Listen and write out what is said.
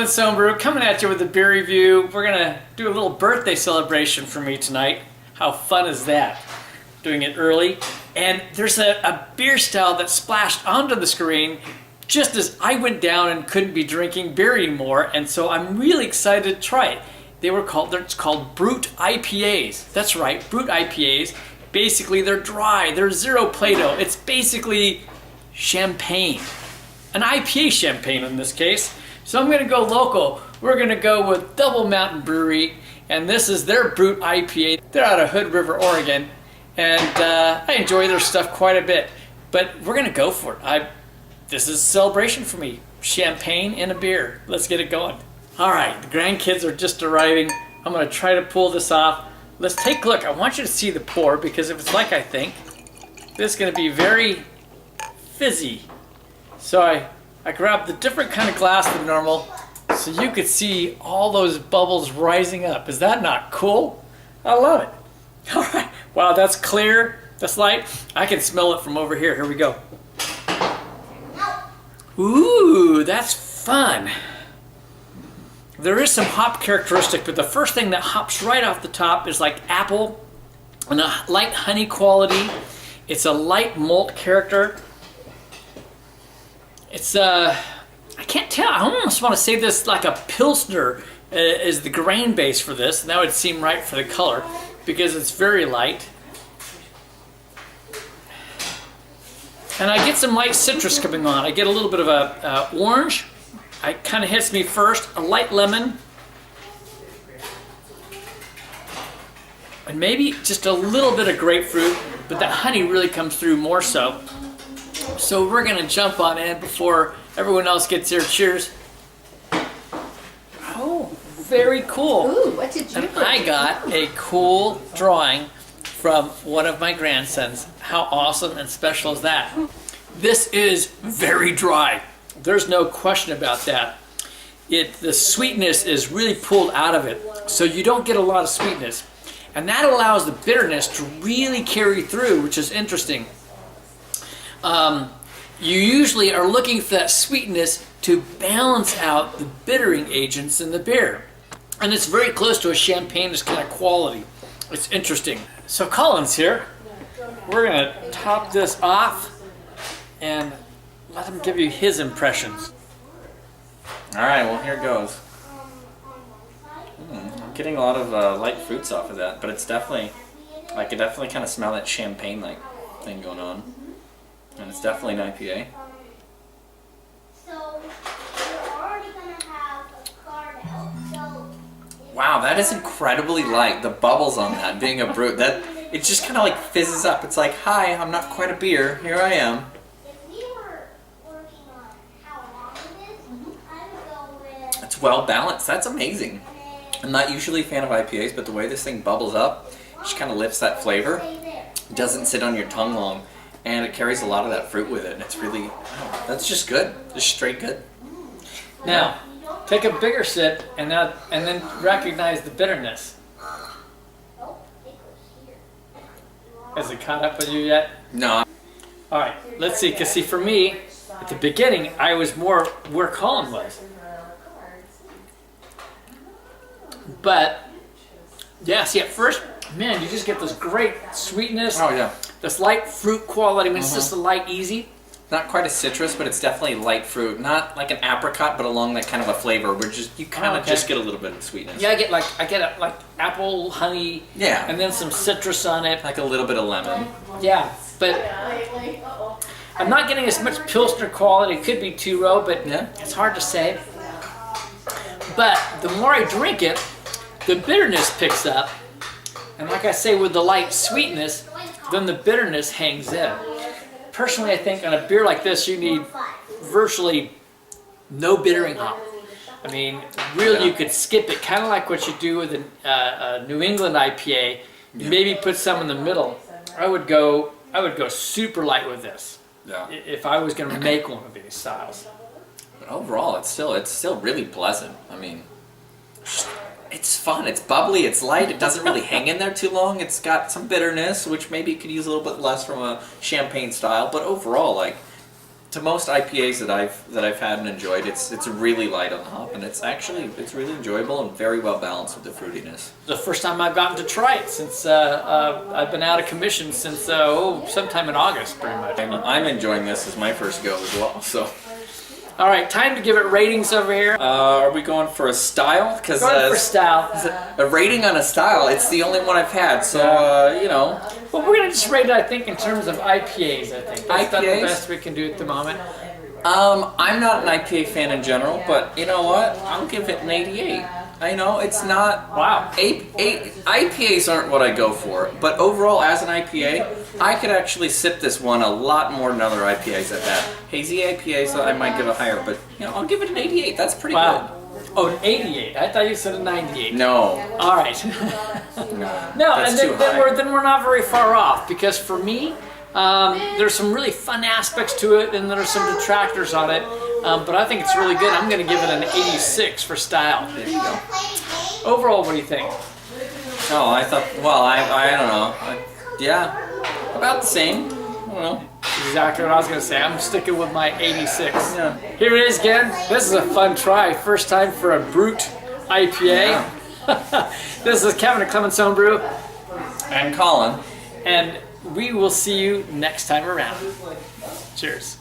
it's Homebrew coming at you with a beer review. We're gonna do a little birthday celebration for me tonight. How fun is that? Doing it early. And there's a beer style that splashed onto the screen just as I went down and couldn't be drinking beer anymore, and so I'm really excited to try it. It's called Brut IPAs. That's right, Brut IPAs. Basically, they're dry, they're zero Plato. It's basically champagne. An IPA champagne in this case. So I'm gonna go local. We're gonna go with Double Mountain Brewery, and this is their Brut IPA. They're out of Hood River, Oregon, and I enjoy their stuff quite a bit. But we're gonna go for it. This is a celebration for me. Champagne and a beer. Let's get it going. All right, the grandkids are just arriving. I'm gonna try to pull this off. Let's take a look. I want you to see the pour, because if it's like I think, this is gonna be very fizzy. So I grabbed the different kind of glass than normal so you could see all those bubbles rising up. Is that not cool? I love it. All right, wow, that's clear, that's light. I can smell it from over here. Here we go. Ooh, that's fun. There is some hop characteristic, but the first thing that hops right off the top is like apple and a light honey quality. It's a light malt character. It's I can't tell. I almost want to say this like a Pilsner is the grain base for this, and that would seem right for the color because it's very light. And I get some light citrus coming on. I get a little bit of a orange. It kind of hits me first. A light lemon. And maybe just a little bit of grapefruit, but that honey really comes through more so. So we're gonna jump on in before everyone else gets here. Cheers. Oh, very cool. Ooh, what did you And I got a cool drawing from one of my grandsons. How awesome and special is that? This is very dry. There's no question about that. The sweetness is really pulled out of it, so you don't get a lot of sweetness. And that allows the bitterness to really carry through, which is interesting. You usually are looking for that sweetness to balance out the bittering agents in the beer. And it's very close to a champagne's kind of quality. It's interesting. So Colin's here. We're gonna top this off and let him give you his impressions. All right, well here goes. I'm getting a lot of light fruits off of that, but it's definitely, I can definitely kind of smell that champagne-like thing going on. And it's definitely an IPA. Wow, that is incredibly light. The bubbles on that, being a brute, that it just kind of like fizzes up. It's like, hi, I'm not quite a beer. Here I am. It's well balanced. That's amazing. I'm not usually a fan of IPAs, but the way this thing bubbles up, just kind of lifts that flavor. It doesn't sit on your tongue long, and it carries a lot of that fruit with it. And it's really, that's just good. Just straight good. Now, take a bigger sip and then recognize the bitterness. Has it caught up with you yet? No. All right, let's see. Because see, for me, at the beginning, I was more where Colin was. But yeah, see, at first, man, you just get this great sweetness. Oh yeah. This light fruit quality. I mean, it's just a light, easy. Not quite a citrus, but it's definitely light fruit. Not like an apricot, but along that kind of a flavor where just you kind of just get a little bit of sweetness. Yeah, I get like apple, honey. Yeah. And then some citrus on it. Like a little bit of lemon. Yeah, but I'm not getting as much Pilsner quality. It could be two-row, but yeah, it's hard to say. But the more I drink it, the bitterness picks up. And like I say, with the light sweetness, then the bitterness hangs in. Personally, I think on a beer like this, you need virtually no bittering hop. I mean, really, you could skip it, kind of like what you do with a New England IPA. You maybe put some in the middle. I would go super light with this. Yeah. If I was going to make one of these styles. But overall, it's still really pleasant. I mean, it's fun. It's bubbly. It's light. It doesn't really hang in there too long. It's got some bitterness, which maybe could use a little bit less from a champagne style. But overall, like, to most IPAs that I've had and enjoyed, it's really light on the hop, and it's really enjoyable and very well balanced with the fruitiness. The first time I've gotten to try it since I've been out of commission since sometime in August, pretty much. I'm enjoying this as my first go as well. So, all right, time to give it ratings over here. are we going for a style? Because Going for style. a rating on a style, it's the only one I've had. So you know. Well, we're gonna just rate it, I think, in terms of IPAs. I think that's about the IPAs? best we can do at the moment. I'm not an IPA fan in general, but you know what? I'll give it an 88. I know it's not. Wow. IPAs aren't what I go for, but overall, as an IPA, I could actually sip this one a lot more than other IPAs I've had. Hazy IPAs, I might give it higher, but you know, I'll give it an 88. That's pretty Wow. Oh, an 88. I thought you said a 98. good. No. All right. No, That's and too high. then we're not very far off, because for me, there's some really fun aspects to it, and there are some detractors on it. But I think it's really good. I'm going to give it an 86 for style. There you go. Overall, what do you think? Oh, I thought. Well, I don't know. Yeah, about the same. I don't know. Exactly what I was going to say. I'm sticking with my 86. Yeah. Here it is again. This is a fun try. First time for a Brut IPA. This is Kevin at Clement's Home Brew, And Colin. and we will see you next time around. Cheers.